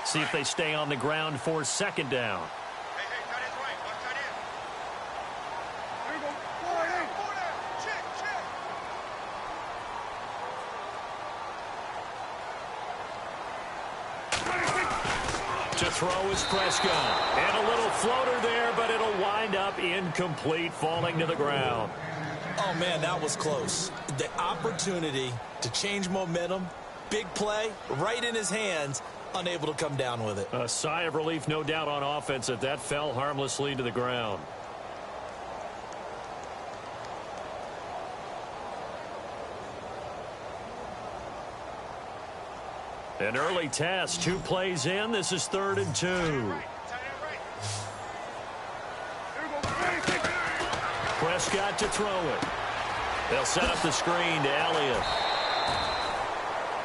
See if they stay on the ground for second down. To throw is Prescott. And a little floater there, but it'll wind up incomplete, falling to the ground. Oh, man, that was close. The opportunity to change momentum, big play, right in his hands, unable to come down with it. A sigh of relief, no doubt, on offense that fell harmlessly to the ground. An early test, 2 plays in. This is 3rd and 2. Prescott to throw it. They'll set up the screen to Elliott.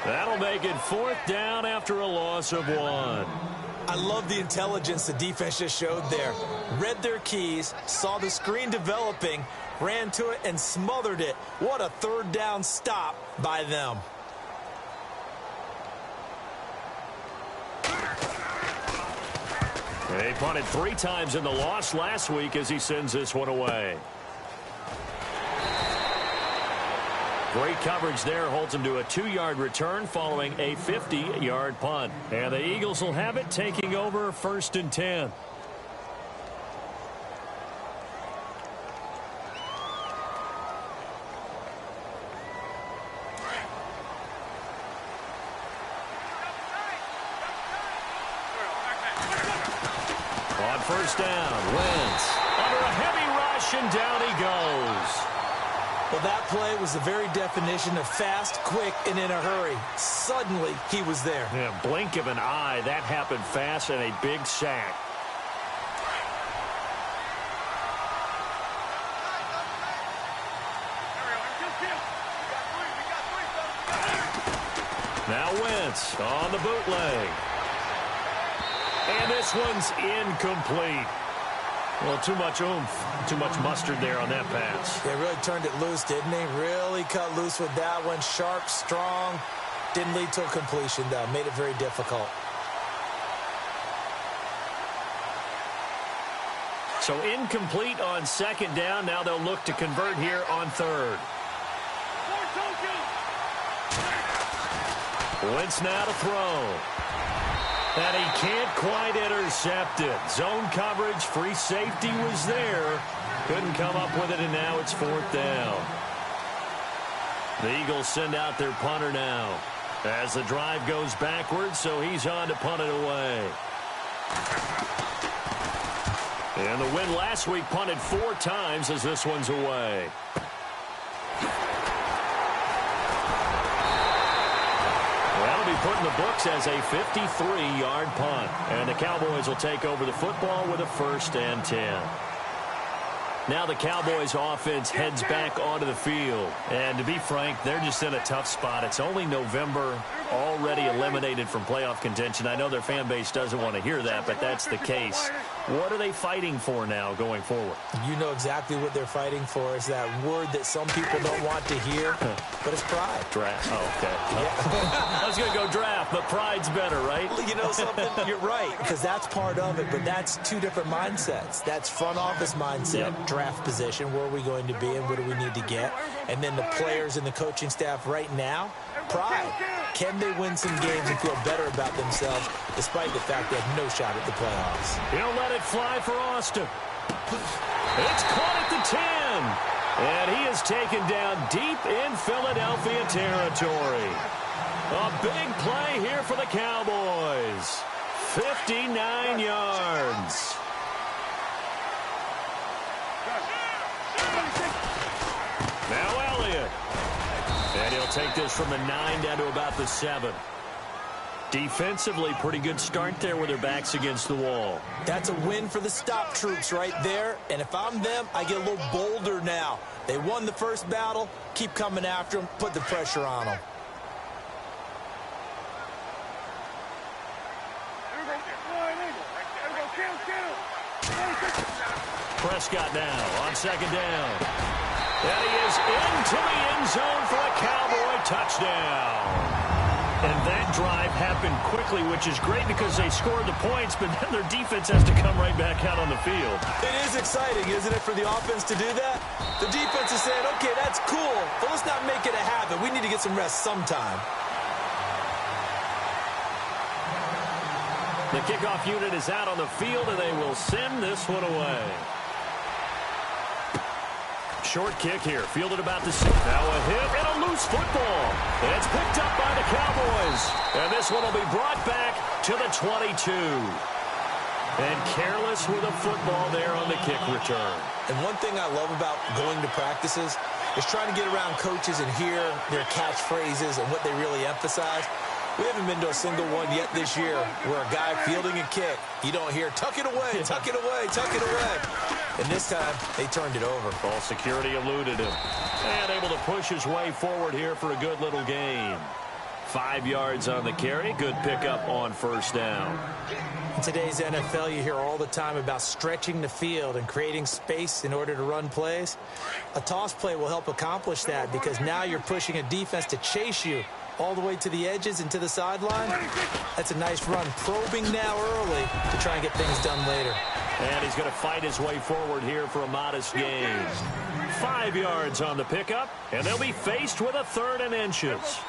That'll make it 4th down after a loss of 1. I love the intelligence the defense just showed there. Read their keys, saw the screen developing, ran to it, and smothered it. What a 3rd down stop by them. He punted 3 times in the loss last week as he sends this one away. Great coverage there, holds him to a 2-yard return following a 50-yard punt. And the Eagles will have it, taking over 1st and 10. On 1st down, Wentz under a heavy rush, and down he goes. Well, that play was the very definition of fast, quick, and in a hurry. Suddenly, he was there. Yeah, blink of an eye, that happened fast, and a big sack. Now Wentz on the bootleg. And this one's incomplete. Well, too much oomph, too much mustard there on that pass. They really turned it loose, didn't they? Really cut loose with that one. Sharp, strong. Didn't lead to a completion, though. Made it very difficult. So incomplete on 2nd down. Now they'll look to convert here on 3rd. Wentz now to throw. And he can't quite intercept it. Zone coverage, free safety was there. Couldn't come up with it, and now it's 4th down. The Eagles send out their punter now as the drive goes backwards, so he's on to punt it away. And the win last week, punted 4 times as this one's away. That'll be put in the books as a 53-yard punt. And the Cowboys will take over the football with a 1st and 10. Now the Cowboys offense heads back onto the field. And to be frank, they're just in a tough spot. It's only November, already eliminated from playoff contention. I know their fan base doesn't want to hear that, but that's the case. What are they fighting for now going forward? You know exactly what they're fighting for. Is that word that some people don't want to hear, but it's pride. Draft. Oh, okay. Yeah. I was going to go draft, but pride's better, right? You know something? You're right, because that's part of it, but that's 2 different mindsets. That's front office mindset, draft position, where are we going to be and what do we need to get? And then the players and the coaching staff right now, pride. Can they win some games and feel better about themselves despite the fact they have no shot at the playoffs? He'll let it fly for Austin. It's caught at the 10. And he is taken down deep in Philadelphia territory. A big play here for the Cowboys. 59 yards. Now Elliott. And he'll take this from the 9 down to about the 7. Defensively, pretty good start there with their backs against the wall. That's a win for the stop troops right there. And if I'm them, I get a little bolder now. They won the first battle. Keep coming after them. Put the pressure on them. Prescott now on 2nd down. And he is into the end zone for a Cowboy touchdown. And that drive happened quickly, which is great because they scored the points, but then their defense has to come right back out on the field. It is exciting, isn't it, for the offense to do that? The defense is saying, okay, that's cool, but let's not make it a habit. We need to get some rest sometime. The kickoff unit is out on the field, and they will send this one away. Short kick here, fielded about the 6. Now a hit and a loose football. It's picked up by the Cowboys. And this one will be brought back to the 22. And careless with a football there on the kick return. And one thing I love about going to practices is trying to get around coaches and hear their catchphrases and what they really emphasize. We haven't been to a single one yet this year where a guy fielding a kick, you don't hear, tuck it away, tuck it away, tuck it away. And this time, they turned it over. Ball security eluded him. And able to push his way forward here for a good little gain. 5 yards on the carry. Good pickup on first down. In today's NFL, you hear all the time about stretching the field and creating space in order to run plays. A toss play will help accomplish that because now you're pushing a defense to chase you all the way to the edges and to the sideline. That's a nice run. Probing now early to try and get things done later. And he's going to fight his way forward here for a modest gain. 5 yards on the pickup, and they'll be faced with a 3rd and inches.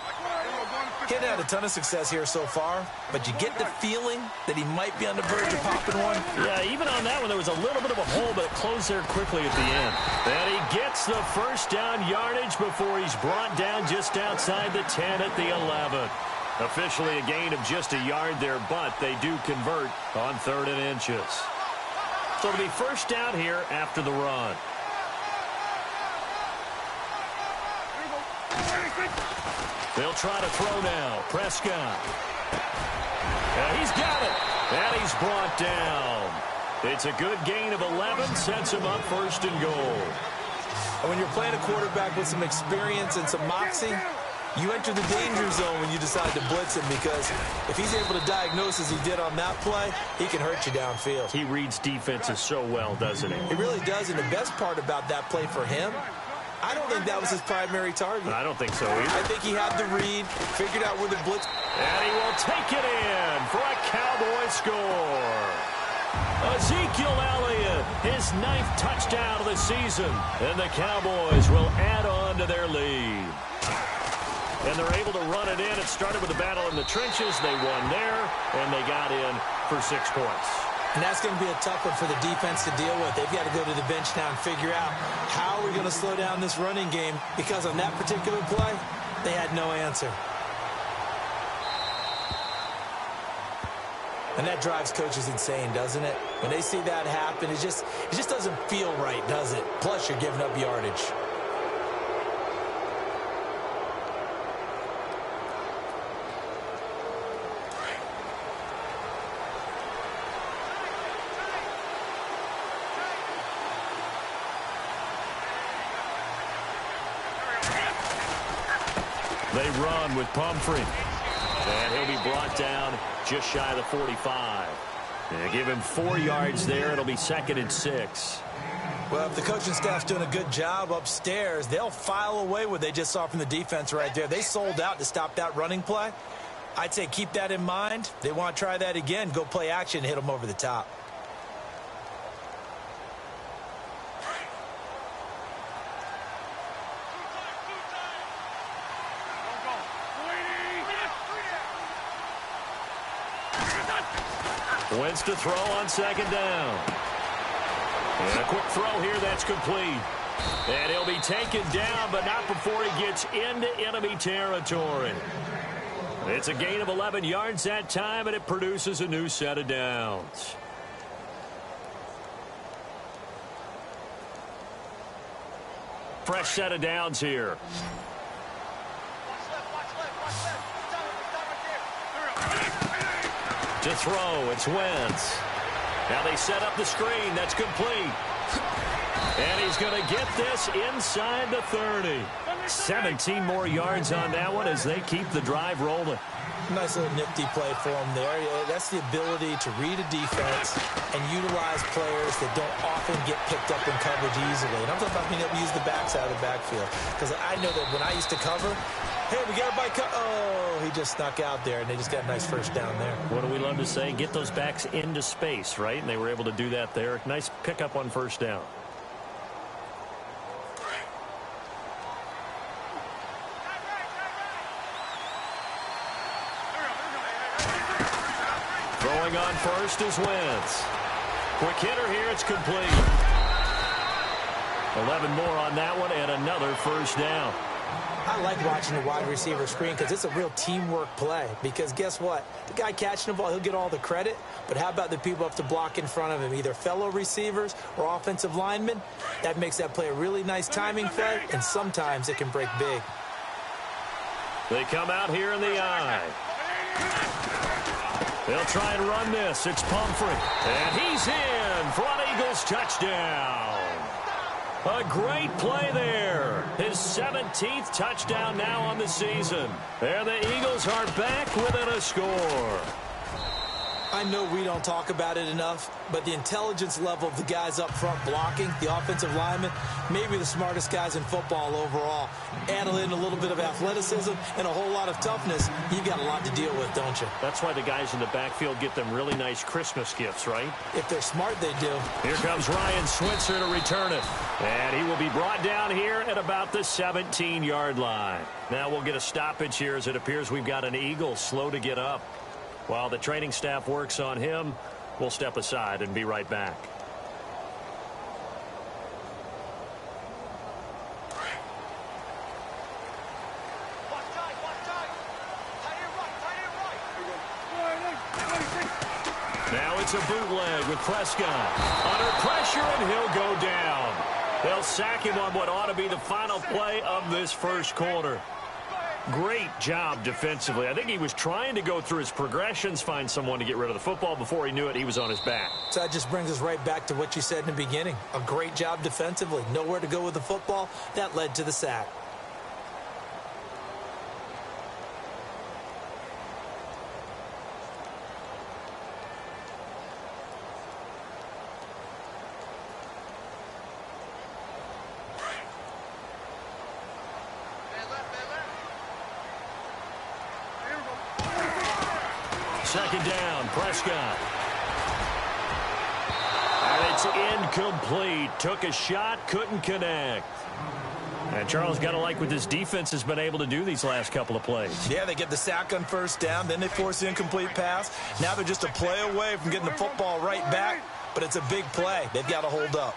Getting had a ton of success here so far, but you get the feeling that he might be on the verge of popping one. Yeah, even on that one, there was a little bit of a hole, but it closed there quickly at the end. And he gets the first down yardage before he's brought down just outside the 10 at the 11. Officially a gain of just a yard there, but they do convert on 3rd and inches. So it'll be first down here after the run. They'll try to throw now. Prescott. And he's got it. And he's brought down. It's a good gain of 11. Sets him up 1st and goal. And when you're playing a quarterback with some experience and some moxie, you enter the danger zone when you decide to blitz him because if he's able to diagnose as he did on that play, he can hurt you downfield. He reads defenses so well, doesn't he? He really does, and the best part about that play for him, I don't think that was his primary target. I don't think so either. I think he had the read, figured out where the blitz. And he will take it in for a Cowboy score. Ezekiel Elliott, his 9th touchdown of the season. And the Cowboys will add on to their lead. And they're able to run it in. It started with a battle in the trenches. They won there, and they got in for 6 points. And that's going to be a tough one for the defense to deal with. They've got to go to the bench now and figure out how are we going to slow down this running game because on that particular play, they had no answer. And that drives coaches insane, doesn't it? When they see that happen, it just doesn't feel right, does it? Plus, you're giving up yardage. They run with Pumphrey. And he'll be brought down just shy of the 45. And give him 4 yards there. It'll be 2nd and 6. Well, if the coaching staff's doing a good job upstairs, they'll file away what they just saw from the defense right there. They sold out to stop that running play. I'd say keep that in mind. They want to try that again. Go play action and hit them over the top. Wentz to throw on 2nd down. And a quick throw here, that's complete. And he'll be taken down, but not before he gets into enemy territory. It's a gain of 11 yards that time, and it produces a new set of downs. Fresh set of downs here. To throw, it's Wentz. Now they set up the screen. That's complete. And he's going to get this inside the 30. 17 more yards on that one as they keep the drive rolling. Nice little nifty play for him there. That's the ability to read a defense and utilize players that don't often get picked up in coverage easily. And I'm talking about being able to use the backside of the backfield. Because I know that when I used to cover, hey, we got everybody. Oh, he just snuck out there, and they just got a nice first down there. What do we love to say? Get those backs into space, right? And they were able to do that there. Nice pickup on first down. Throwing on first is Wentz. Quick hitter here, it's complete. 11 more on that one, and another first down. I like watching the wide receiver screen because it's a real teamwork play. Because guess what? The guy catching the ball, he'll get all the credit. But how about the people up to block in front of him, either fellow receivers or offensive linemen? That makes that play a really nice timing play, and sometimes it can break big. They come out here in the eye. They'll try and run this. It's Pumphrey. And he's in for an Eagles touchdown. A great play there. His 17th touchdown now on the season. And the Eagles are back within a score. I know we don't talk about it enough, but the intelligence level of the guys up front blocking, the offensive linemen, maybe the smartest guys in football overall. Add in a little bit of athleticism and a whole lot of toughness, you've got a lot to deal with, don't you? That's why the guys in the backfield get them really nice Christmas gifts, right? If they're smart, they do. Here comes Ryan Switzer to return it. And he will be brought down here at about the 17-yard line. Now we'll get a stoppage here as it appears we've got an Eagle slow to get up. While the training staff works on him, we'll step aside and be right back. Now it's a bootleg with Prescott. Under pressure, and he'll go down. They'll sack him on what ought to be the final play of this first quarter. Great job defensively. I think he was trying to go through his progressions, find someone to get rid of the football. Before he knew it, he was on his back. So that just brings us right back to what you said in the beginning. A great job defensively. Nowhere to go with the football. That led to the sack. Second down, Prescott. And it's incomplete. Took a shot, couldn't connect. And Charles, got to like what this defense has been able to do these last couple of plays. Yeah, they get the sack on first down, then they force the incomplete pass. Now they're just a play away from getting the football right back, but it's a big play. They've got to hold up.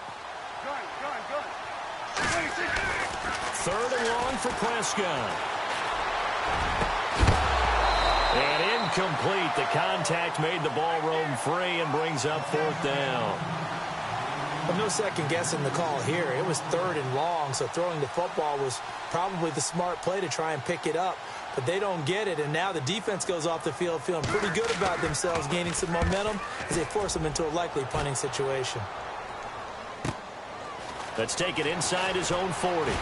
Third and long for Prescott. And incomplete. The contact made the ball roam free and brings up fourth down. Well, no second guessing the call here. It was third and long, so throwing the football was probably the smart play to try and pick it up. But they don't get it, and now the defense goes off the field feeling pretty good about themselves, gaining some momentum as they force them into a likely punting situation. Let's take it inside his own 40.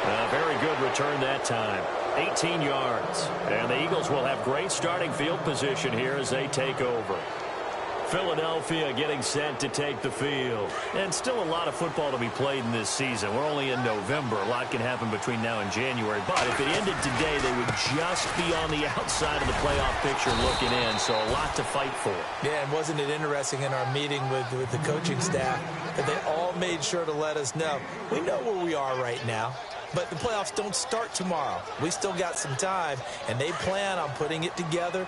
A very good return that time. 18 yards. And the Eagles will have great starting field position here as they take over. Philadelphia getting set to take the field. And still a lot of football to be played in this season. We're only in November. A lot can happen between now and January. But if it ended today, they would just be on the outside of the playoff picture looking in. So a lot to fight for. Yeah, and wasn't it interesting in our meeting with the coaching staff that they all made sure to let us know, we know where we are right now. But the playoffs don't start tomorrow. We still got some time, and they plan on putting it together,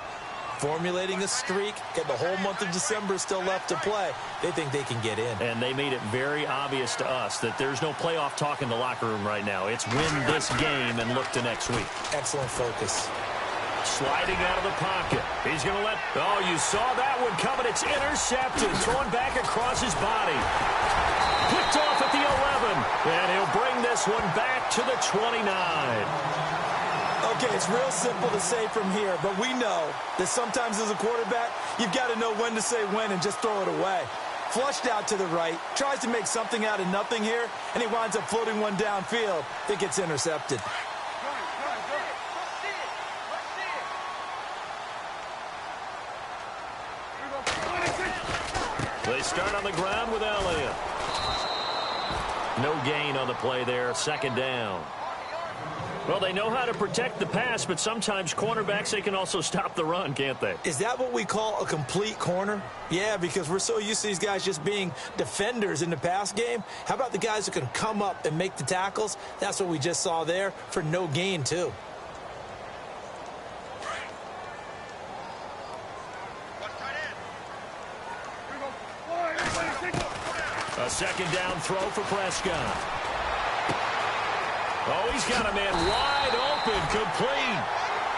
formulating a streak, get the whole month of December still left to play. They think they can get in. And they made it very obvious to us that there's no playoff talk in the locker room right now. It's win this game and look to next week. Excellent focus. Sliding out of the pocket. He's going to let... Oh, you saw that one coming. It's intercepted. Thrown back across his body. Picked off at the 11. And he'll bring this one back to the 29. Okay, it's real simple to say from here, but we know that sometimes as a quarterback, you've got to know when to say when and just throw it away. Flushed out to the right, tries to make something out of nothing here, and he winds up floating one downfield that gets intercepted. They start on the ground with Elliott. No gain on the play there. Second down. Well, they know how to protect the pass, but sometimes cornerbacks, they can also stop the run, can't they? Is that what we call a complete corner? Yeah, because we're so used to these guys just being defenders in the pass game. How about the guys who can come up and make the tackles? That's what we just saw there for no gain, too. A second down throw for Prescott. Oh, he's got a man wide open, complete.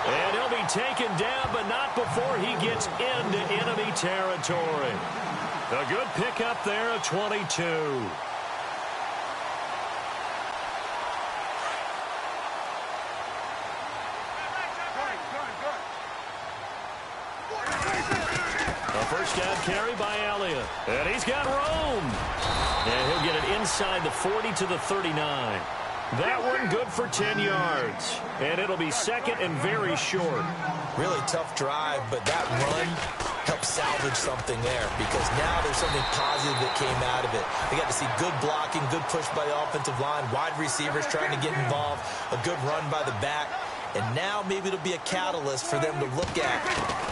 And he'll be taken down, but not before he gets into enemy territory. A good pickup there of 22. A first down carry by Elliott. And he's got room. And he'll get it inside the 40 to the 39. That one good for 10 yards. And it'll be second and very short. Really tough drive, but that run helped salvage something there because now there's something positive that came out of it. They got to see good blocking, good push by the offensive line, wide receivers trying to get involved, a good run by the back. And now maybe it'll be a catalyst for them to look at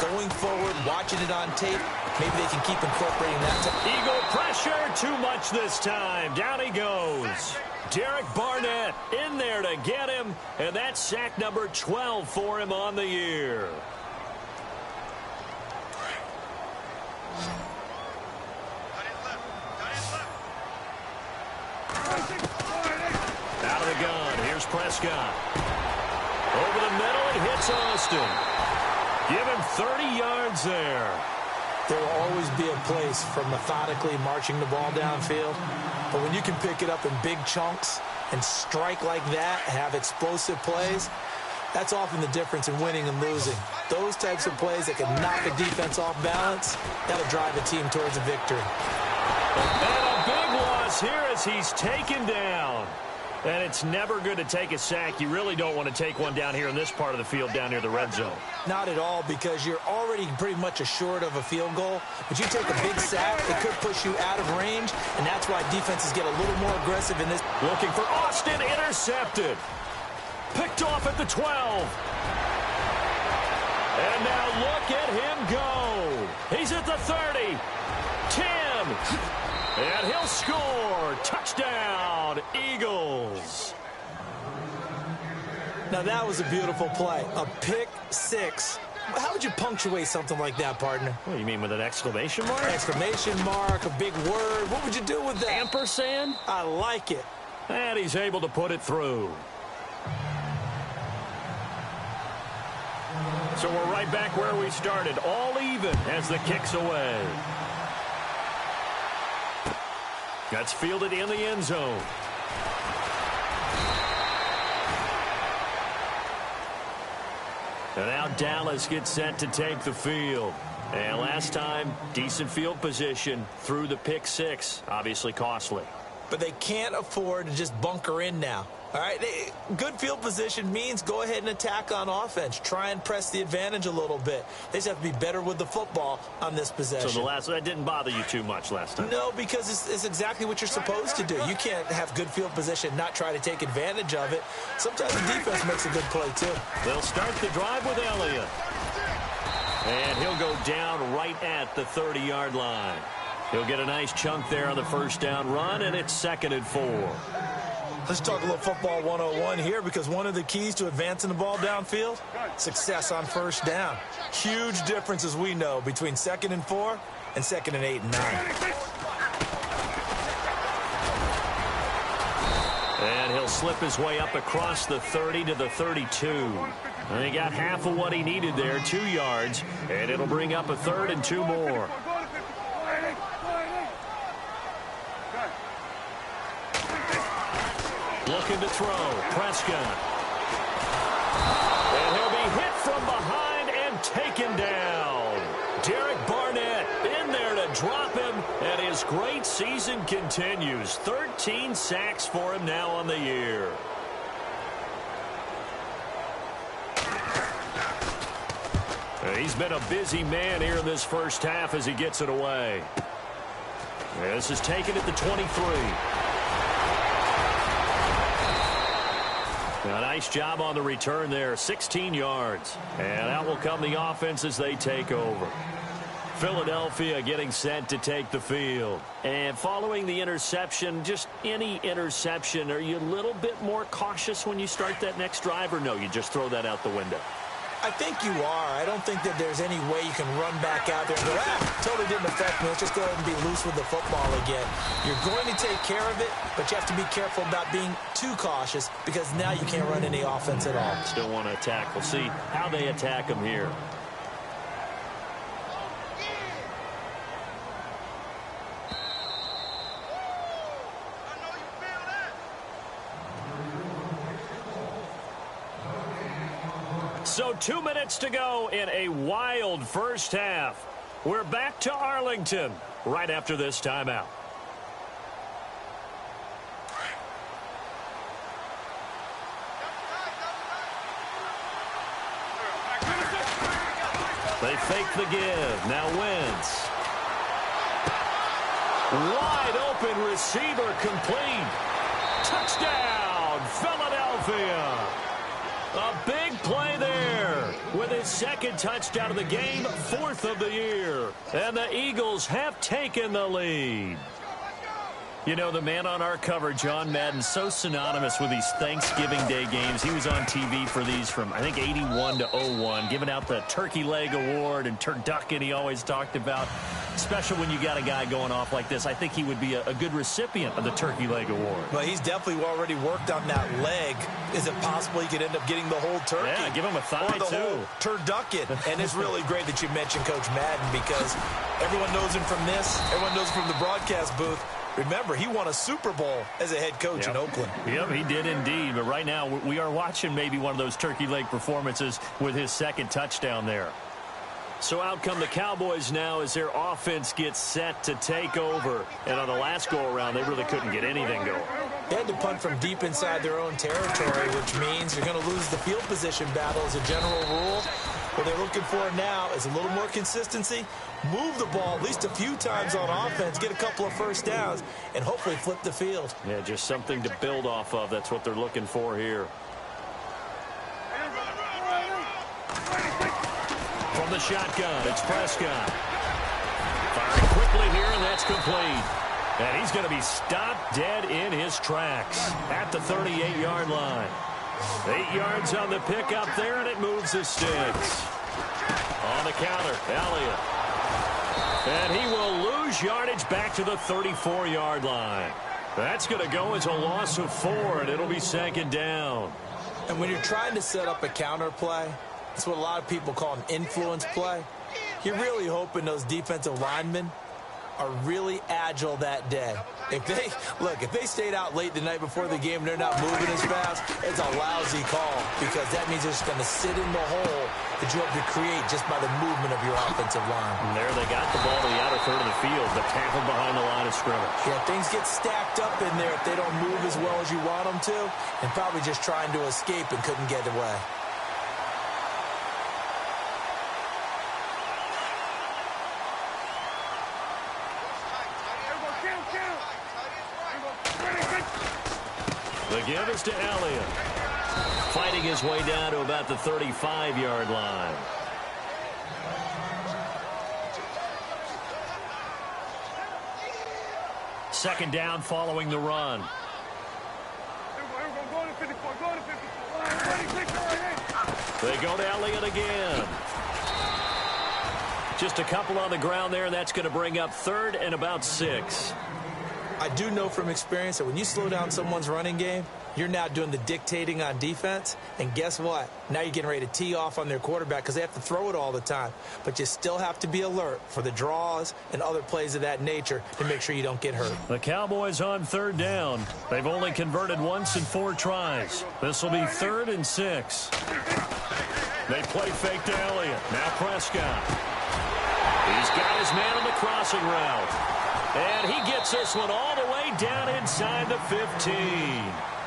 going forward, watching it on tape. Maybe they can keep incorporating that. Eagle pressure, too much this time. Down he goes. Derek Barnett in there to get him, and that's sack number 12 for him on the year. Out of the gun, here's Prescott. Over the middle, he hits Austin. Give him 30 yards there. There will always be a place for methodically marching the ball downfield. But when you can pick it up in big chunks and strike like that, have explosive plays, that's often the difference in winning and losing. Those types of plays that can knock a defense off balance, that'll drive a team towards a victory. And a big loss here as he's taken down. And it's never good to take a sack. You really don't want to take one down here in this part of the field down near the red zone. Not at all, because you're already pretty much assured of a field goal. But you take a big sack, it could push you out of range, and that's why defenses get a little more aggressive in this. Looking for Austin, intercepted. Picked off at the 12. And now look at him go. He's at the 30. 10. And he'll score. Touchdown, Eagles. Now, that was a beautiful play. A pick six. How would you punctuate something like that, partner? What do you mean, with an exclamation mark? Exclamation mark, a big word. What would you do with that? Ampersand? I like it. And he's able to put it through. So we're right back where we started. All even as the kick's away. That's fielded in the end zone. And now Dallas gets set to take the field. And last time, decent field position through the pick six. Obviously costly. But they can't afford to just bunker in now. All right, good field position means go ahead and attack on offense. Try and press the advantage a little bit. They just have to be better with the football on this possession. So that didn't bother you too much last time? No, because it's exactly what you're supposed to do. You can't have good field position, not try to take advantage of it. Sometimes the defense makes a good play, too. They'll start the drive with Elliott. And he'll go down right at the 30-yard line. He'll get a nice chunk there on the first down run, and it's 2nd and 4. Let's talk a little football 101 here, because one of the keys to advancing the ball downfield, success on first down. Huge difference, as we know, between 2nd and 4 and 2nd and 8 and 9. And he'll slip his way up across the 30 to the 32. And he got half of what he needed there, 2 yards, and it'll bring up a 3rd and 2 more. Looking to throw. Prescott. And he'll be hit from behind and taken down. Derek Barnett in there to drop him, and his great season continues. 13 sacks for him now on the year. He's been a busy man here in this first half as he gets it away. This is taken at the 23. A nice job on the return there, 16 yards. And out will come the offense as they take over. Philadelphia getting set to take the field. And following the interception, just any interception, are you a little bit more cautious when you start that next drive, or no, you just throw that out the window? I think you are. I don't think that there's any way you can run back out there and go, totally didn't affect me. Let's just go ahead and be loose with the football again. You're going to take care of it, but you have to be careful about being too cautious because now you can't run any offense at all. Still want to attack. We'll see how they attack them here. So 2 minutes to go in a wild first half. We're back to Arlington right after this timeout. They fake the give. Now Wentz. Wide open receiver complete. Touchdown, Philadelphia. A big play there with his second touchdown of the game, 4th of the year. And the Eagles have taken the lead. You know, the man on our cover, John Madden, so synonymous with these Thanksgiving Day games. He was on TV for these from, I think, 81 to 01, giving out the Turkey Leg Award and turducken he always talked about. Special when you got a guy going off like this. I think he would be a good recipient of the Turkey Leg Award. Well, he's definitely already worked on that leg. Is it possible he could end up getting the whole turkey? Yeah, give him a thigh, or the whole turducken. And it's really great that you mentioned Coach Madden because everyone knows him from this. Everyone knows him from the broadcast booth. Remember, he won a Super Bowl as a head coach in Oakland. Yep, he did indeed. But right now, we are watching maybe one of those turkey leg performances with his second touchdown there. So out come the Cowboys now as their offense gets set to take over. And on the last go-around, they really couldn't get anything going. They had to punt from deep inside their own territory, which means you're going to lose the field position battle as a general rule. What they're looking for now is a little more consistency, move the ball at least a few times on offense, get a couple of first downs, and hopefully flip the field. Yeah, just something to build off of. That's what they're looking for here. From the shotgun, it's Prescott. Firing quickly here, and that's complete. And he's going to be stopped dead in his tracks at the 38-yard line. 8 yards on the pickup there, and it moves the sticks. On the counter, Elliott. And he will lose yardage back to the 34-yard line. That's going to go as a loss of 4, and it'll be second down. And when you're trying to set up a counter play, that's what a lot of people call an influence play. You're really hoping those defensive linemen are really agile that day. If they stayed out late the night before the game and they're not moving as fast, it's a lousy call because that means they're just going to sit in the hole that you hope to create just by the movement of your offensive line. And there they got the ball to the outer third of the field, but tackled behind the line of scrimmage. Yeah, things get stacked up in there if they don't move as well as you want them to, and probably just trying to escape and couldn't get away. The give is to Elliott. Fighting his way down to about the 35-yard line. Second down following the run. They go to Elliott again. Just a couple on the ground there, and that's going to bring up 3rd and about 6. I do know from experience that when you slow down someone's running game, you're now doing the dictating on defense. And guess what? Now you're getting ready to tee off on their quarterback because they have to throw it all the time. But you still have to be alert for the draws and other plays of that nature to make sure you don't get hurt. The Cowboys on 3rd down. They've only converted once in 4 tries. This will be 3rd and 6. They play fake to Elliott. Now Prescott. He's got his man on the crossing route. And he gets this one all the way down inside the 15.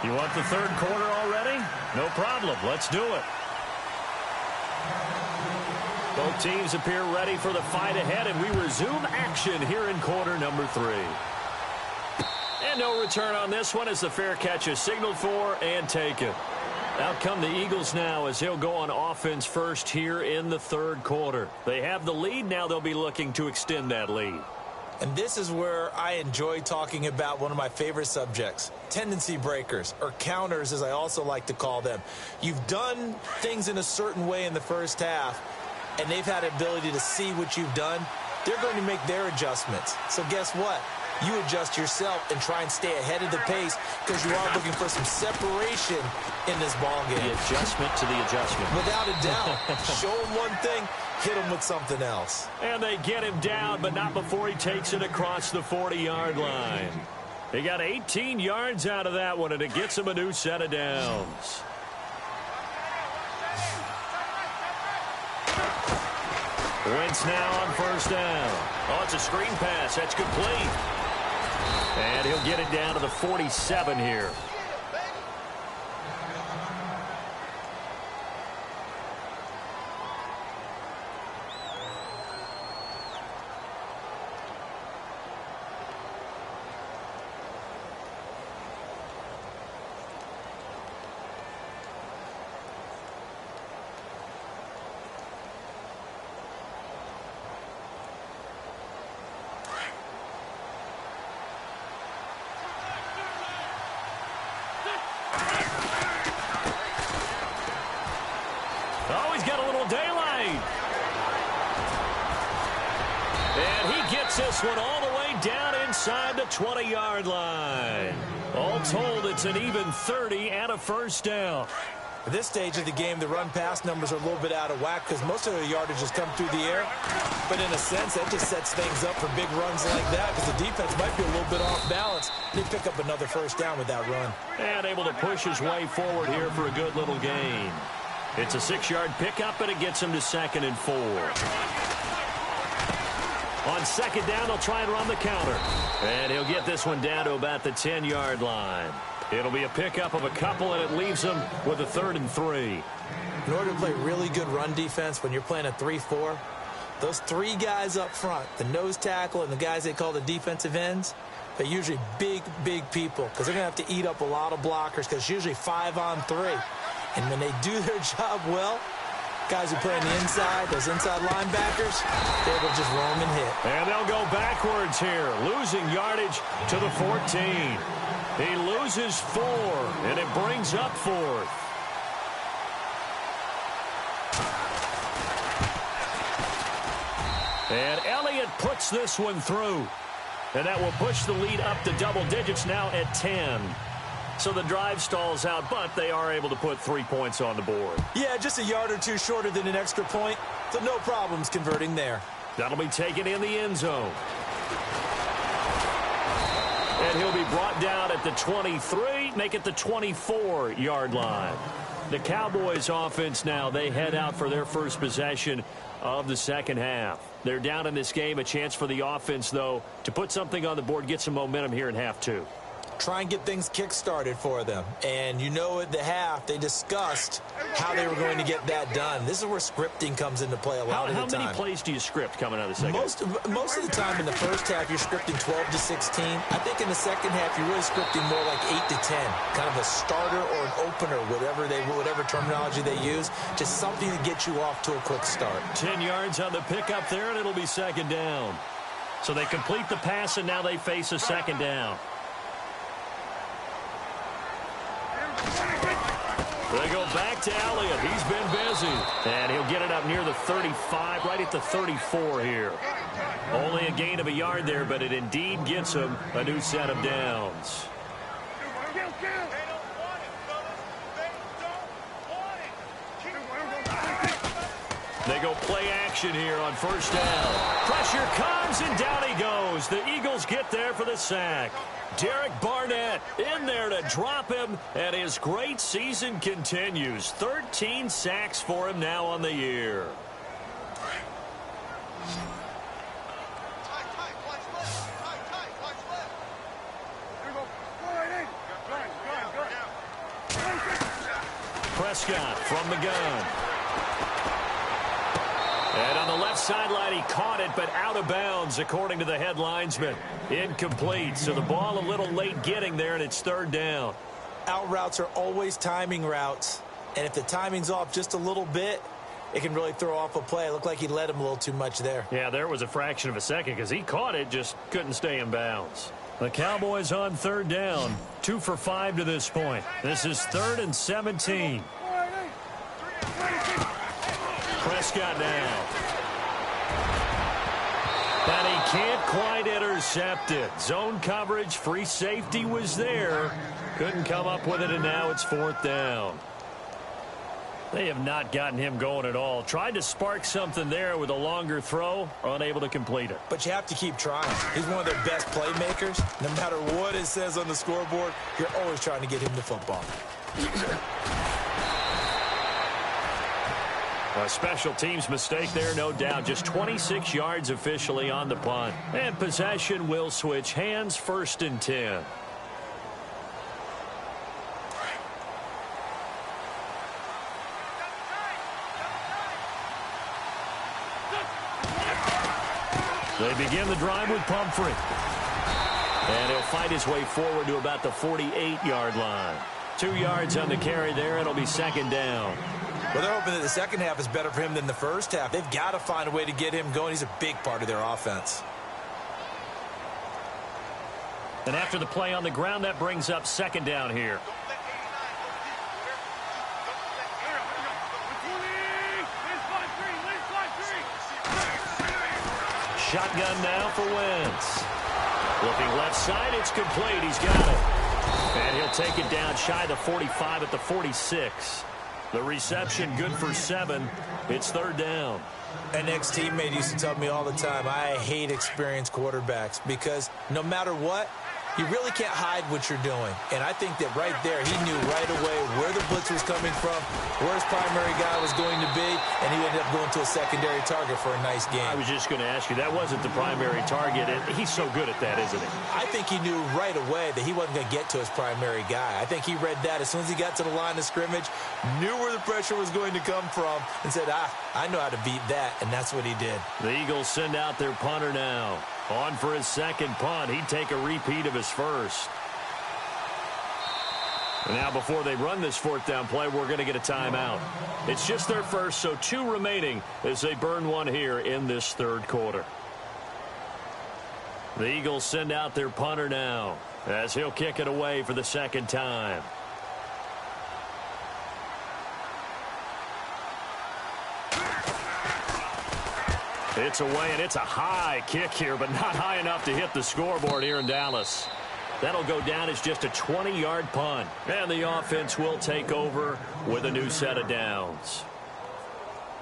You want the 3rd quarter already? No problem. Let's do it. Both teams appear ready for the fight ahead, and we resume action here in quarter number 3. And no return on this one as the fair catch is signaled for and taken. Out come the Eagles now as he'll go on offense first here in the third quarter. They have the lead. Now they'll be looking to extend that lead. And this is where I enjoy talking about one of my favorite subjects, tendency breakers, or counters as I also like to call them. You've done things in a certain way in the first half, and they've had the ability to see what you've done. They're going to make their adjustments. So guess what? You adjust yourself and try and stay ahead of the pace because you are looking for some separation in this ball game. The adjustment to the adjustment. Without a doubt. Show him one thing, hit him with something else. And they get him down, but not before he takes it across the 40-yard line. He got 18 yards out of that one, and it gets him a new set of downs. Wentz now on first down. Oh, it's a screen pass. That's complete. And he'll get it down to the 47 here. Oh, he's got a little daylight. And he gets this one all the way down inside the 20-yard line. All told, it's an even 30 and a first down. At this stage of the game, the run-pass numbers are a little bit out of whack because most of the yardage has come through the air. But in a sense, that just sets things up for big runs like that because the defense might be a little bit off balance. They pick up another first down with that run. And able to push his way forward here for a good little gain. It's a 6-yard pickup, and it gets him to 2nd and 4. On second down, they'll try and run the counter. And he'll get this one down to about the 10-yard line. It'll be a pickup of a couple, and it leaves him with a 3rd and 3. In order to play really good run defense when you're playing a 3-4, those three guys up front, the nose tackle and the guys they call the defensive ends, they're usually big, big people because they're going to have to eat up a lot of blockers because it's usually 5-on-3. And when they do their job well, guys who play on the inside, those inside linebackers, they're able to just roam and hit. And they'll go backwards here, losing yardage to the 14. He loses 4, and it brings up 4th. And Elliott puts this one through. And that will push the lead up to double digits now at 10. So the drive stalls out, but they are able to put 3 points on the board. Yeah, just a yard or two shorter than an extra point, so no problems converting there. That'll be taken in the end zone. And he'll be brought down at the 23, make it the 24-yard line. The Cowboys offense now, they head out for their first possession of the second half. They're down in this game, a chance for the offense, though, to put something on the board, get some momentum here in half 2. Try and get things kick-started for them. And you know at the half, they discussed how they were going to get that done. This is where scripting comes into play a lot of the time. How many plays do you script coming out of the second? Most of the time in the first half, you're scripting 12 to 16. I think in the second half, you're really scripting more like 8 to 10. Kind of a starter or an opener, whatever terminology they use. Just something to get you off to a quick start. 10 yards on the pickup there, and it'll be second down. So they complete the pass, and now they face a second down. They go back to Elliott. He's been busy. And he'll get it up near the 35, right at the 34 here. Only a gain of a yard there, but it indeed gets him a new set of downs. They go play action here on first down. Pressure comes, and down he goes. The Eagles get there for the sack. Derek Barnett in there to drop him, and his great season continues. 13 sacks for him now on the year. Prescott from the gun. And on the left sideline, he caught it, but out of bounds, according to the head linesman. Incomplete, so the ball a little late getting there, and it's third down. Out routes are always timing routes. And if the timing's off just a little bit, it can really throw off a play. It looked like he led him a little too much there. Yeah, there was a fraction of a second because he caught it, just couldn't stay in bounds. The Cowboys on third down, 2 for 5 to this point. This is 3rd and 17. Prescott now. And he can't quite intercept it. Zone coverage, free safety was there. Couldn't come up with it, and now it's 4th down. They have not gotten him going at all. Tried to spark something there with a longer throw, unable to complete it. But you have to keep trying. He's one of their best playmakers. No matter what it says on the scoreboard, you're always trying to get him the football. A special teams mistake there, no doubt. Just 26 yards officially on the punt. And possession will switch hands, 1st and 10. They begin the drive with Pumphrey. And he'll fight his way forward to about the 48-yard line. 2 yards on the carry there. It'll be 2nd down. Well, they're hoping that the second half is better for him than the first half. They've got to find a way to get him going. He's a big part of their offense. And after the play on the ground, that brings up 2nd down here. Shotgun now for Wentz. Looking left side, it's complete. He's got it. And he'll take it down shy of the 45 at the 46. The reception good for 7. It's 3rd down. An ex-teammate used to tell me all the time, I hate experienced quarterbacks because no matter what, you really can't hide what you're doing. And I think that right there, he knew right away where the blitz was coming from, where his primary guy was going to be, and he ended up going to a secondary target for a nice game. I was just going to ask you, that wasn't the primary target. He's so good at that, isn't he? I think he knew right away that he wasn't going to get to his primary guy. I think he read that as soon as he got to the line of scrimmage, knew where the pressure was going to come from, and said, I know how to beat that, and that's what he did. The Eagles send out their punter now. On for his 2nd punt. He'd take a repeat of his first. And now before they run this 4th down play, we're going to get a timeout. It's just their first, so 2 remaining as they burn one here in this 3rd quarter. The Eagles send out their punter now as he'll kick it away for the 2nd time. It's away, and it's a high kick here, but not high enough to hit the scoreboard here in Dallas. That'll go down as just a 20-yard punt. And the offense will take over with a new set of downs.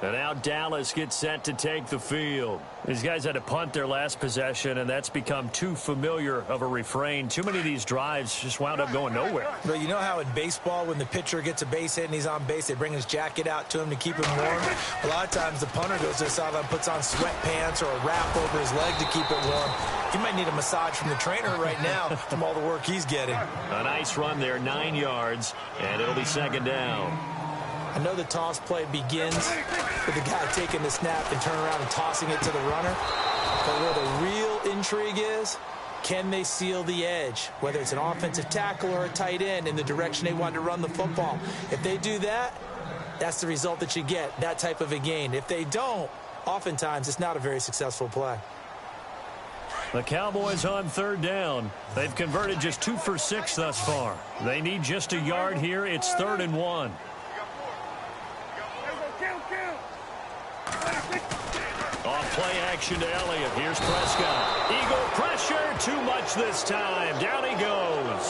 And now Dallas gets set to take the field. These guys had to punt their last possession, and that's become too familiar of a refrain. Too many of these drives just wound up going nowhere. But you know how in baseball, when the pitcher gets a base hit and he's on base, they bring his jacket out to him to keep him warm? A lot of times the punter goes to the sideline, puts on sweatpants or a wrap over his leg to keep it warm. He might need a massage from the trainer right now from all the work he's getting. A nice run there, 9 yards, and it'll be 2nd down. I know the toss play begins with the guy taking the snap and turning around and tossing it to the runner. But where the real intrigue is, can they seal the edge, whether it's an offensive tackle or a tight end, in the direction they want to run the football? If they do that, that's the result that you get, that type of a gain. If they don't, oftentimes it's not a very successful play. The Cowboys on 3rd down. They've converted just 2 for 6 thus far. They need just a yard here. It's 3rd and 1. Off play action to Elliott. Here's Prescott. Eagle pressure. Too much this time. Down he goes.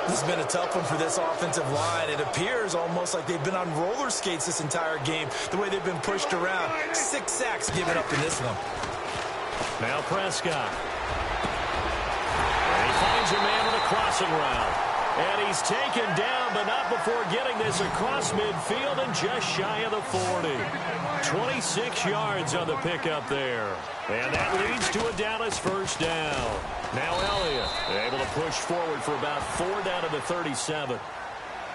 This has been a tough one for this offensive line. It appears almost like they've been on roller skates this entire game, the way they've been pushed around. 6 sacks given up in this one. Now Prescott. And he finds a man with a crossing route. And he's taken down, but not before getting this across midfield and just shy of the 40. 26 yards on the pickup there. And that leads to a Dallas 1st down. Now Elliott able to push forward for about 4 down to the 37.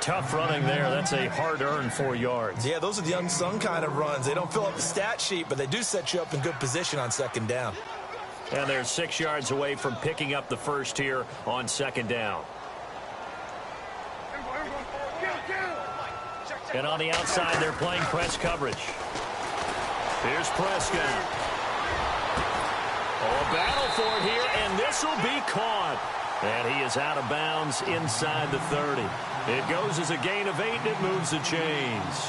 Tough running there. That's a hard-earned 4 yards. Yeah, those are the unsung kind of runs. They don't fill up the stat sheet, but they do set you up in good position on 2nd down. And they're 6 yards away from picking up the first here on 2nd down. And on the outside, they're playing press coverage. Here's Prescott. Oh, a battle for it here, and this will be caught. And he is out of bounds inside the 30. It goes as a gain of 8, and it moves the chains.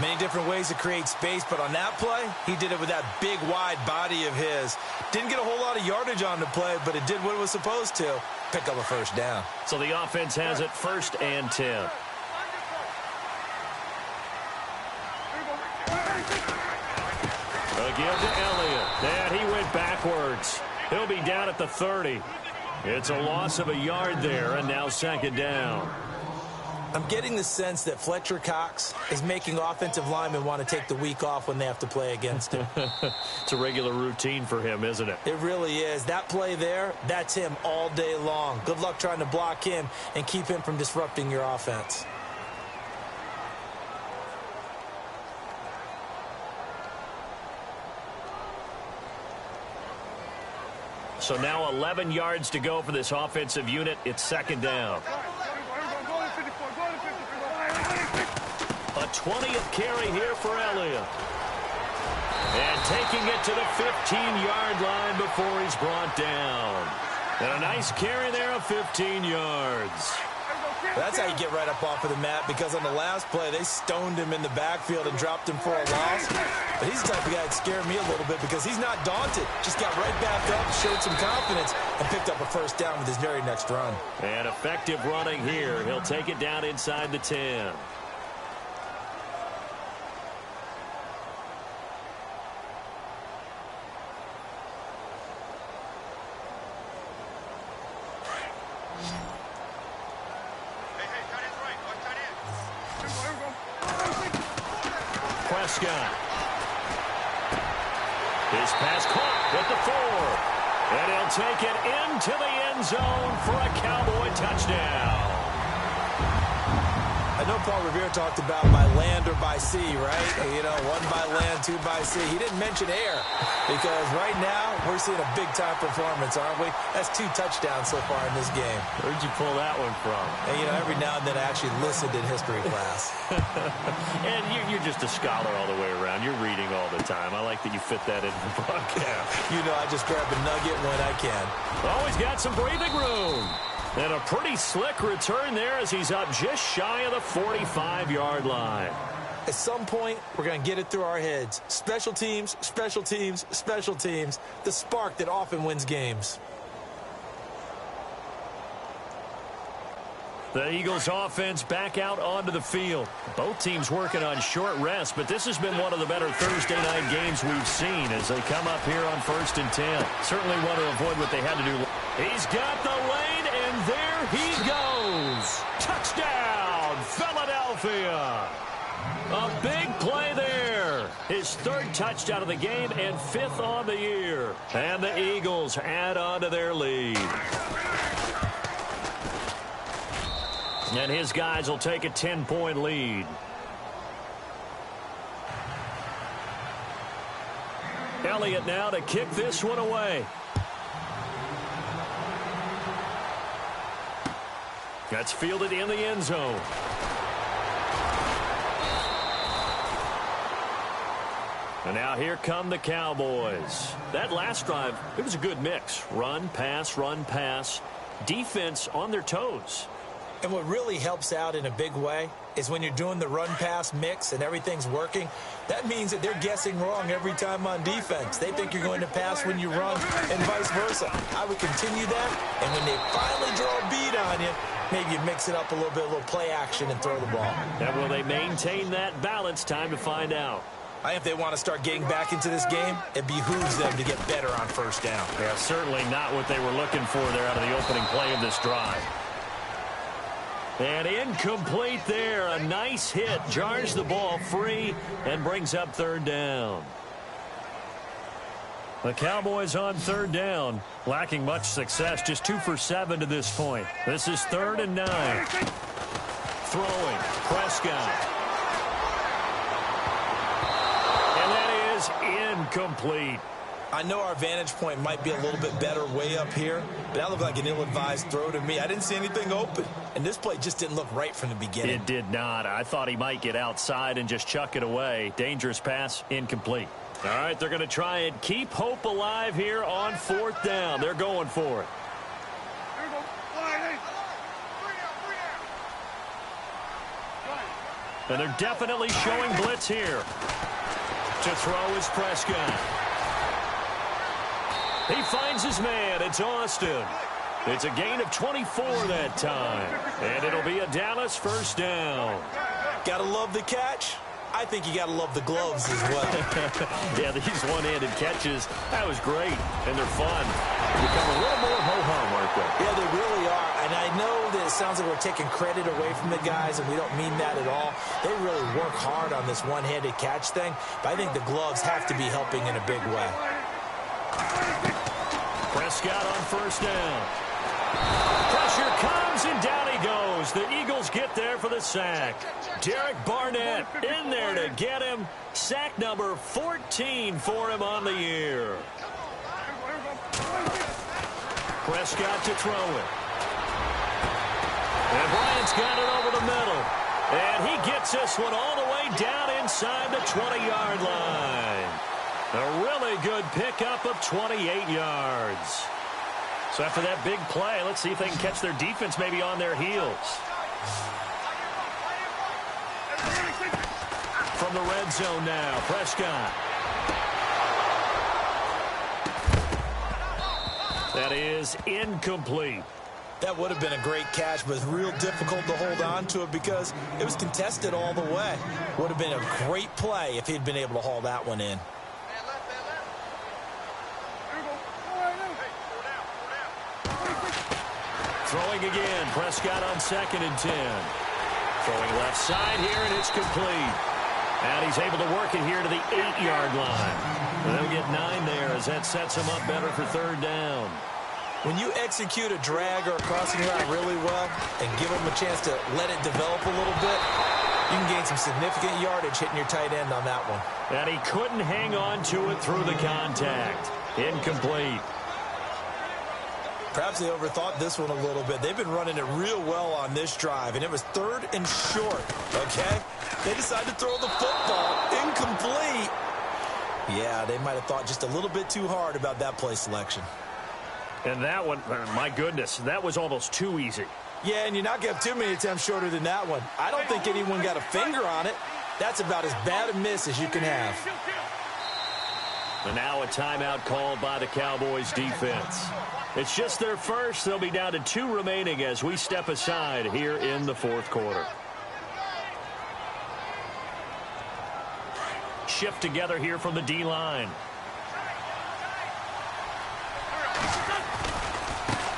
Many different ways to create space, but on that play, he did it with that big, wide body of his. Didn't get a whole lot of yardage on the play, but it did what it was supposed to. Pick up a first down. So the offense has it 1st and 10. A give to Elliott. And he went backwards. He'll be down at the 30. It's a loss of a yard there, and now 2nd down. I'm getting the sense that Fletcher Cox is making offensive linemen want to take the week off when they have to play against him. It's a regular routine for him, isn't it? It really is. That play there, that's him all day long. Good luck trying to block him and keep him from disrupting your offense. So now 11 yards to go for this offensive unit. It's 2nd down. A 20th carry here for Elliott. And taking it to the 15-yard line before he's brought down. And a nice carry there of 15 yards. That's how you get right up off of the mat, because on the last play, they stoned him in the backfield and dropped him for a loss. But he's the type of guy that scared me a little bit because he's not daunted. Just got right back up, showed some confidence, and picked up a first down with his very next run. And effective running here. He'll take it down inside the 10. Prescott. His pass caught with the 4. And he'll take it into the end zone for a Cowboy touchdown. I know Paul Revere talked about by land or by sea, right? You know, 1 by land, 2 by sea. He didn't mention air because right now we're seeing a big-time performance, aren't we? That's 2 touchdowns so far in this game. Where'd you pull that one from? And, you know, every now and then I actually listened in history class. And you're just a scholar all the way around. You're reading all the time. I like that you fit that into the broadcast. You know, I just grab a nugget when I can. Always got some breathing room. And a pretty slick return there as he's up just shy of the 45-yard line. At some point, we're going to get it through our heads. Special teams, special teams, special teams. The spark that often wins games. The Eagles offense back out onto the field. Both teams working on short rest, but this has been one of the better Thursday night games we've seen as they come up here on 1st and 10. Certainly want to avoid what they had to do. He's got the lane, and there he goes. Touchdown, Philadelphia. A big play there. His 3rd touchdown of the game and 5th on the year. And the Eagles add on to their lead. And his guys will take a 10-point lead. Elliott now to kick this one away. That's fielded in the end zone. And now here come the Cowboys. That last drive, it was a good mix. Run, pass, defense on their toes. And what really helps out in a big way is when you're doing the run-pass mix and everything's working, that means that they're guessing wrong every time on defense. They think you're going to pass when you run and vice versa. I would continue that, and when they finally draw a bead on you, maybe you mix it up a little bit, a little play action and throw the ball. And will they maintain that balance? Time to find out. I think if they want to start getting back into this game, it behooves them to get better on 1st down. Yeah, certainly not what they were looking for there out of the opening play of this drive. And incomplete there. A nice hit. Jars the ball free and brings up 3rd down. The Cowboys on 3rd down. Lacking much success. Just 2 for 7 to this point. This is 3rd and 9. Throwing. Prescott. And that is incomplete. I know our vantage point might be a little bit better way up here, but that looked like an ill-advised throw to me. I didn't see anything open, and this play just didn't look right from the beginning. It did not. I thought he might get outside and just chuck it away. Dangerous pass, incomplete. All right, they're going to try and keep hope alive here on 4th down. They're going for it. And they're definitely showing blitz here. To throw is Prescott. He finds his man. It's Austin. It's a gain of 24 that time. And it'll be a Dallas 1st down. Gotta love the catch. I think you gotta love the gloves as well. Yeah, these one-handed catches, that was great. And they're fun. Become a little more ho-hum, aren't they? Yeah, they really are. And I know that it sounds like we're taking credit away from the guys, and we don't mean that at all. They really work hard on this one-handed catch thing, but I think the gloves have to be helping in a big way. Prescott on 1st down. Pressure comes, and down he goes. The Eagles get there for the sack. Derek Barnett in there to get him. Sack number 14 for him on the year. Prescott to throw it. And Bryant's got it over the middle. And he gets this one all the way down inside the 20-yard line. A really good pickup of 28 yards. So after that big play, let's see if they can catch their defense maybe on their heels. From the red zone now, Prescott. That is incomplete. That would have been a great catch, but it's real difficult to hold on to it because it was contested all the way. Would have been a great play if he'd been able to haul that one in. Throwing again, Prescott on 2nd and 10. Throwing left side here, and it's complete. And he's able to work it here to the 8-yard line. And they'll get 9 there as that sets him up better for 3rd down. When you execute a drag or a crossing route really well and give them a chance to let it develop a little bit, you can gain some significant yardage hitting your tight end on that one. And he couldn't hang on to it through the contact. Incomplete. Perhaps they overthought this one a little bit. They've been running it real well on this drive, and it was 3rd and short, okay? They decided to throw the football. Incomplete. Yeah, they might have thought just a little bit too hard about that play selection. And that one, my goodness, that was almost too easy. Yeah, and you're not going to have too many attempts shorter than that one. I don't think anyone got a finger on it. That's about as bad a miss as you can have. And now a timeout called by the Cowboys defense. It's just their first. They'll be down to 2 remaining as we step aside here in the 4th quarter. Shift together here from the D-line.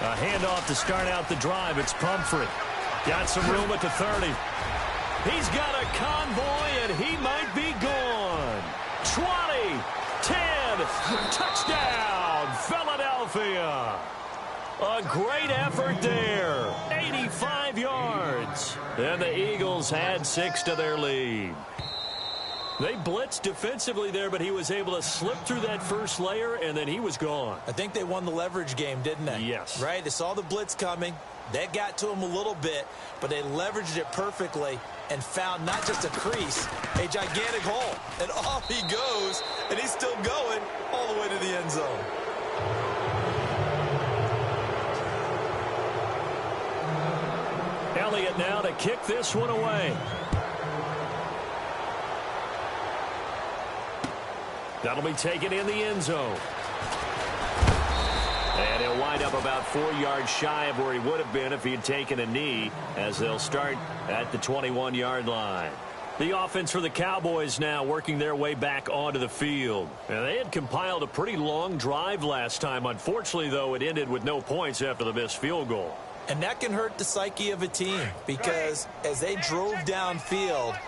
A handoff to start out the drive. It's Pumphrey. Got some room at the 30. He's got a convoy, and he might be gone. 20, 10, touchdown, Philadelphia. A great effort there. 85 yards. And the Eagles had 6 to their lead. They blitzed defensively there, but he was able to slip through that first layer, and then he was gone. I think they won the leverage game, didn't they? Yes. Right? They saw the blitz coming. That got to him a little bit, but they leveraged it perfectly and found not just a crease, a gigantic hole. And off he goes, and he's still going all the way to the end zone. Elliott now to kick this one away. That'll be taken in the end zone. And he'll wind up about 4 yards shy of where he would have been if he had taken a knee, as they'll start at the 21-yard line. The offense for the Cowboys now working their way back onto the field. And they had compiled a pretty long drive last time. Unfortunately, though, it ended with no points after the missed field goal. And that can hurt the psyche of a team because as they drove downfield,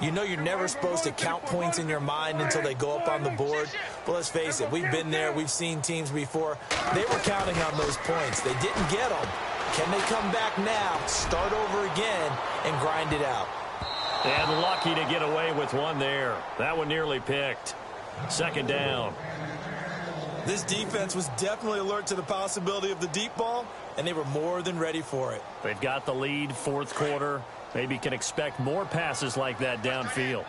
you know you're never supposed to count points in your mind until they go up on the board. But let's face it, we've been there. We've seen teams before. They were counting on those points. They didn't get them. Can they come back now, start over again, and grind it out? And lucky to get away with one there. That one nearly picked. 2nd down. This defense was definitely alert to the possibility of the deep ball, and they were more than ready for it. They've got the lead, fourth quarter. Maybe can expect more passes like that downfield.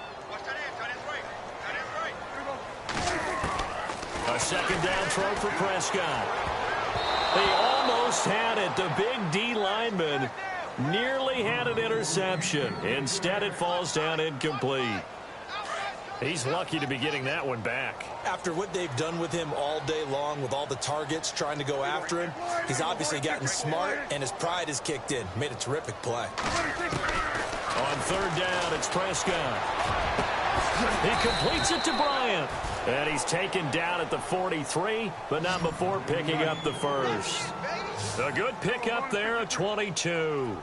A second down throw for Prescott. They almost had it. The big D lineman nearly had an interception. Instead, it falls down incomplete. He's lucky to be getting that one back. After what they've done with him all day long, with all the targets trying to go after him, he's obviously gotten smart, and his pride has kicked in. Made a terrific play. On third down, it's Prescott. He completes it to Bryant. And he's taken down at the 43, but not before picking up the first. A good pickup there at 22.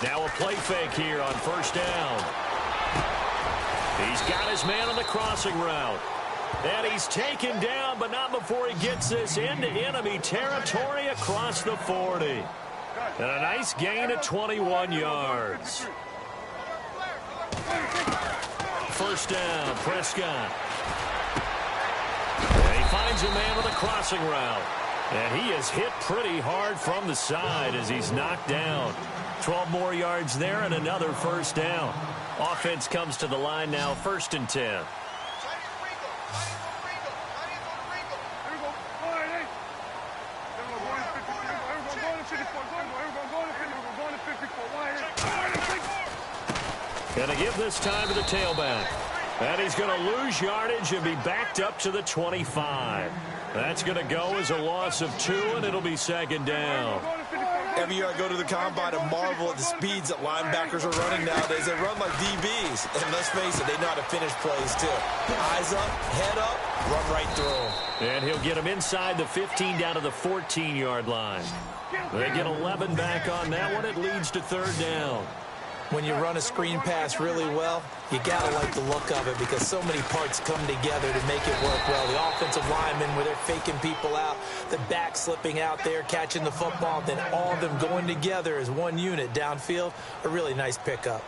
Now a play fake here on first down. He's got his man on the crossing route. And he's taken down, but not before he gets this into enemy territory across the 40. And a nice gain of 21 yards. First down, Prescott. And he finds a man with a crossing route. And he is hit pretty hard from the side as he's knocked down. 12 more yards there and another first down. Offense comes to the line now, 1st and 10. Going to give this time to the tailback. And he's going to lose yardage and be backed up to the 25. That's going to go as a loss of 2, and it'll be second down. Every year I go to the combine and marvel at the speeds that linebackers are running nowadays. They run like DBs. And let's face it, they know how to finish plays too. Eyes up, head up, run right through them. And he'll get him inside the 15 down to the 14-yard line. They get 11 back on that one. It leads to third down. When you run a screen pass really well, you got to like the look of it because so many parts come together to make it work well. The offensive linemen, where they're faking people out, the back slipping out there, catching the football, then all of them going together as one unit downfield, a really nice pickup.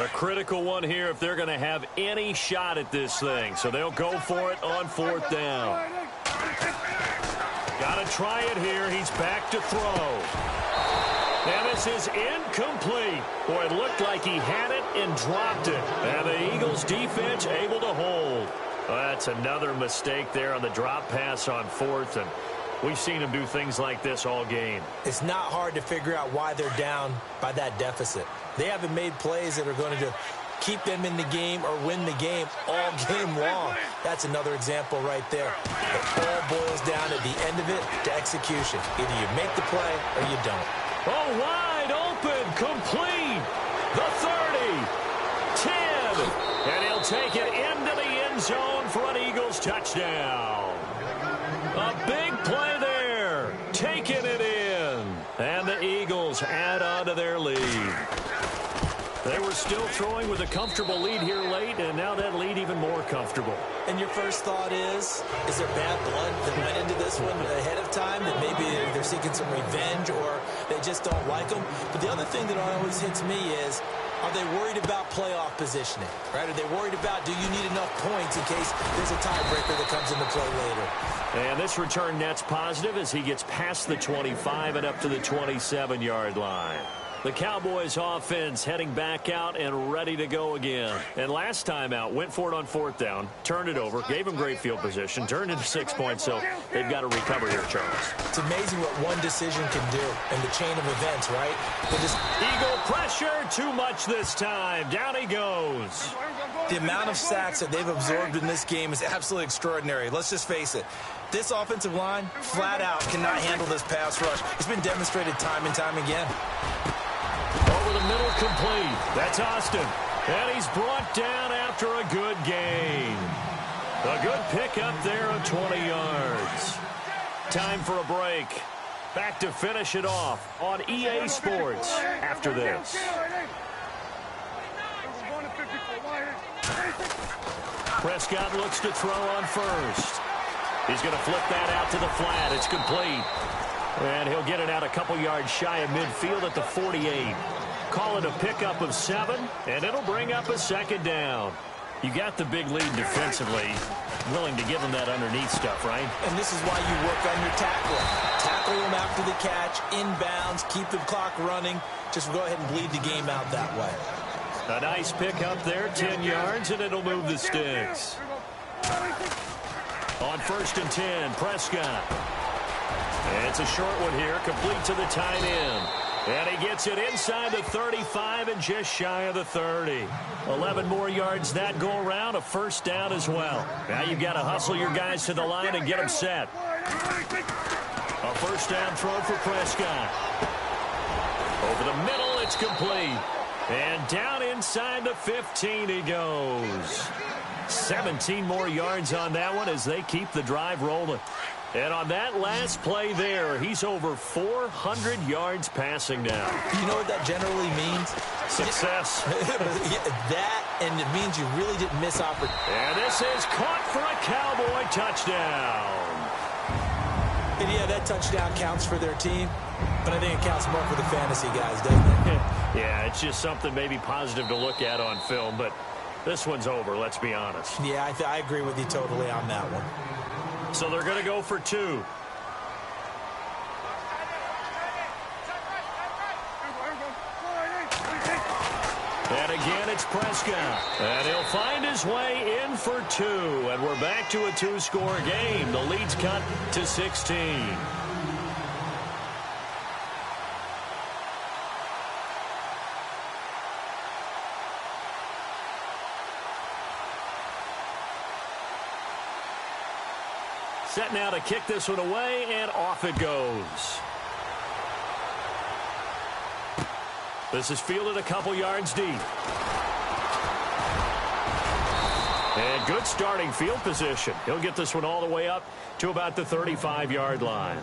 A critical one here if they're going to have any shot at this thing. So they'll go for it on fourth down. Got to try it here. He's back to throw. And this is incomplete. Boy, it looked like he had it and dropped it. And the Eagles defense able to hold. Well, that's another mistake there on the drop pass on fourth. And we've seen him do things like this all game. It's not hard to figure out why they're down by that deficit. They haven't made plays that are going to keep them in the game or win the game all game long. That's another example right there. It all boils down at the end of it to execution. Either you make the play or you don't. Oh, wide open, complete. The 30, 10, and he'll take it into the end zone for an Eagles touchdown. A big play there, taking it in, and the Eagles add on to their lead. They were still throwing with a comfortable lead here late, and now that lead even more comfortable. And your first thought is there bad blood that went into this one ahead of time, that maybe they're seeking some revenge or they just don't like them? But the other thing that always hits me is, are they worried about playoff positioning? Right? Are they worried about, do you need enough points in case there's a tiebreaker that comes into play later? And this return net's positive as he gets past the 25 and up to the 27-yard line. The Cowboys offense heading back out and ready to go again. And last time out, went for it on fourth down, turned it over, gave him great field position, turned into 6 points, so they've got to recover here, Charles. It's amazing what one decision can do in the chain of events, right? Eagle pressure, too much this time. Down he goes. The amount of sacks that they've absorbed in this game is absolutely extraordinary. Let's just face it. This offensive line, flat out, cannot handle this pass rush. It's been demonstrated time and time again. Over the middle, complete. That's Austin. And he's brought down after a good gain. A good pickup there of 20 yards. Time for a break. Back to finish it off on EA Sports after this. Prescott looks to throw on first. He's going to flip that out to the flat. It's complete. And he'll get it out a couple yards shy of midfield at the 48. Call it a pickup of 7, and it'll bring up a second down. You got the big lead defensively. Willing to give him that underneath stuff, right? And this is why you work on your tackling. Tackle him after the catch, inbounds, keep the clock running. Just go ahead and bleed the game out that way. A nice pickup there, 10 yards, and it'll move the sticks. On 1st and 10, Prescott. It's a short one here, complete to the tight end. And he gets it inside the 35 and just shy of the 30. 11 more yards that go around, a first down as well. Now you've got to hustle your guys to the line and get them set. A first down throw for Prescott. Over the middle, it's complete. And down inside the 15 he goes. 17 more yards on that one as they keep the drive rolling. And on that last play there, he's over 400 yards passing now. You know what that generally means? Success. That, and it means you really didn't miss opportunity. And this is caught for a Cowboy touchdown. And yeah, that touchdown counts for their team, but I think it counts more for the fantasy guys, doesn't it? Yeah, it's just something maybe positive to look at on film, but this one's over, let's be honest. Yeah, I agree with you totally on that one. So they're going to go for 2. And again, it's Prescott. And he'll find his way in for 2. And we're back to a 2-score game. The lead's cut to 16. Set now to kick this one away, and off it goes. This is fielded a couple yards deep. And good starting field position. He'll get this one all the way up to about the 35-yard line.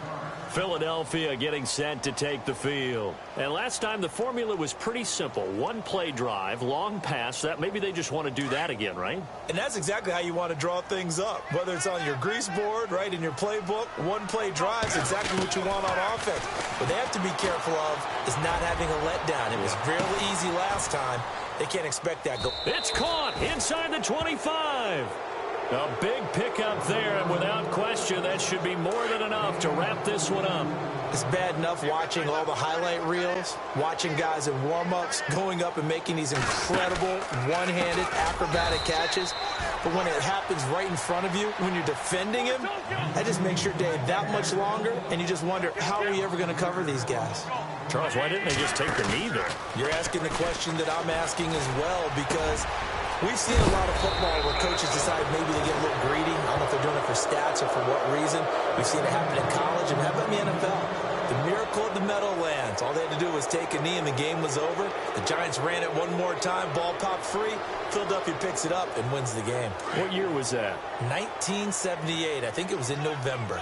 Philadelphia getting set to take the field. And last time the formula was pretty simple. One-play drive, long pass. That maybe they just want to do that again, right? And that's exactly how you want to draw things up. Whether it's on your grease board, right, in your playbook, one-play drive is exactly what you want on offense. What they have to be careful of is not having a letdown. It was really easy last time. They can't expect that. It's caught inside the 25. A big pickup there, and without question, that should be more than enough to wrap this one up. It's bad enough watching all the highlight reels, watching guys in warm-ups, going up and making these incredible one-handed acrobatic catches. But when it happens right in front of you, when you're defending him, that just makes your day that much longer, and you just wonder, how are we ever going to cover these guys? Charles, why didn't they just take the knee there? You're asking the question that I'm asking as well, because we've seen a lot of football where coaches decide maybe they get a little greedy. I don't know if they're doing it for stats or for what reason. We've seen it happen in college, and how about in the NFL? The miracle of the Meadowlands. All they had to do was take a knee, and the game was over. The Giants ran it one more time. Ball popped free. Philadelphia picks it up and wins the game. What year was that? 1978. I think it was in November.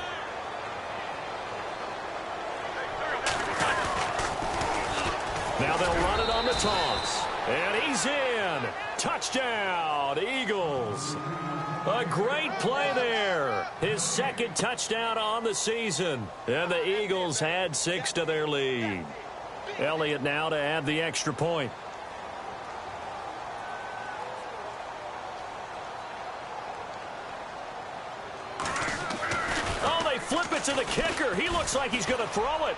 Now they'll run it on the toss. And he's in. Touchdown, Eagles. A great play there. His second touchdown on the season. And the Eagles had 6 to their lead. Elliott now to add the extra point. Oh, they flip it to the kicker. He looks like he's going to throw it.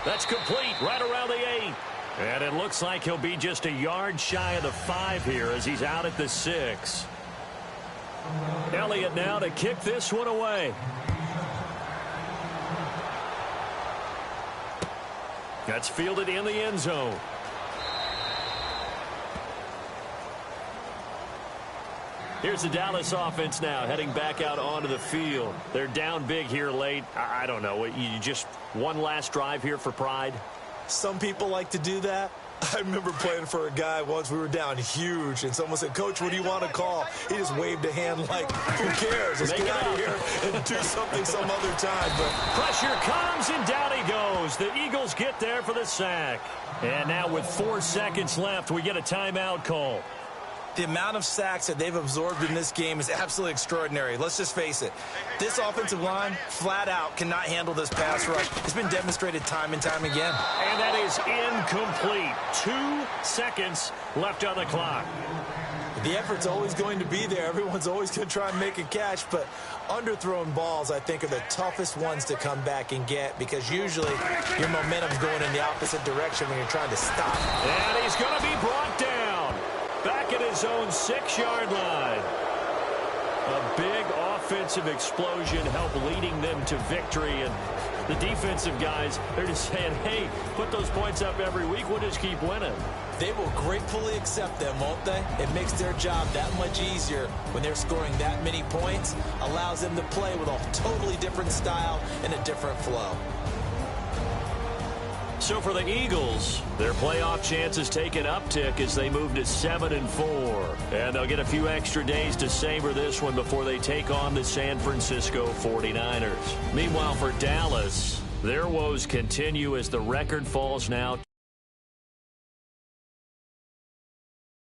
That's complete right around the 8. And it looks like he'll be just a yard shy of the 5 here as he's out at the 6. Elliott now to kick this one away. That's fielded in the end zone. Here's the Dallas offense now heading back out onto the field. They're down big here late. I don't know. You just one last drive here for pride? Some people like to do that. I remember playing for a guy once. We were down huge, and someone said, "Coach, what do you want to call?" He just waved a hand like, who cares? Let's get out of here and do something some other time. But pressure comes, and down he goes. The Eagles get there for the sack. And now with 4 seconds left, we get a timeout call. The amount of sacks that they've absorbed in this game is absolutely extraordinary. Let's just face it. This offensive line, flat out, cannot handle this pass rush. It's been demonstrated time and time again. And that is incomplete. 2 seconds left on the clock. The effort's always going to be there. Everyone's always going to try and make a catch, but underthrown balls, I think, are the toughest ones to come back and get because usually your momentum's going in the opposite direction when you're trying to stop. And he's going to be brought down back at his own 6-yard line. A big offensive explosion helped leading them to victory, and the defensive guys, they're just saying, hey, put those points up every week. We'll just keep winning. They will gratefully accept them, won't they? It makes their job that much easier when they're scoring that many points, allows them to play with a totally different style and a different flow. So for the Eagles, their playoff chances take an uptick as they move to 7-4. And they'll get a few extra days to savor this one before they take on the San Francisco 49ers. Meanwhile, for Dallas, their woes continue as the record falls now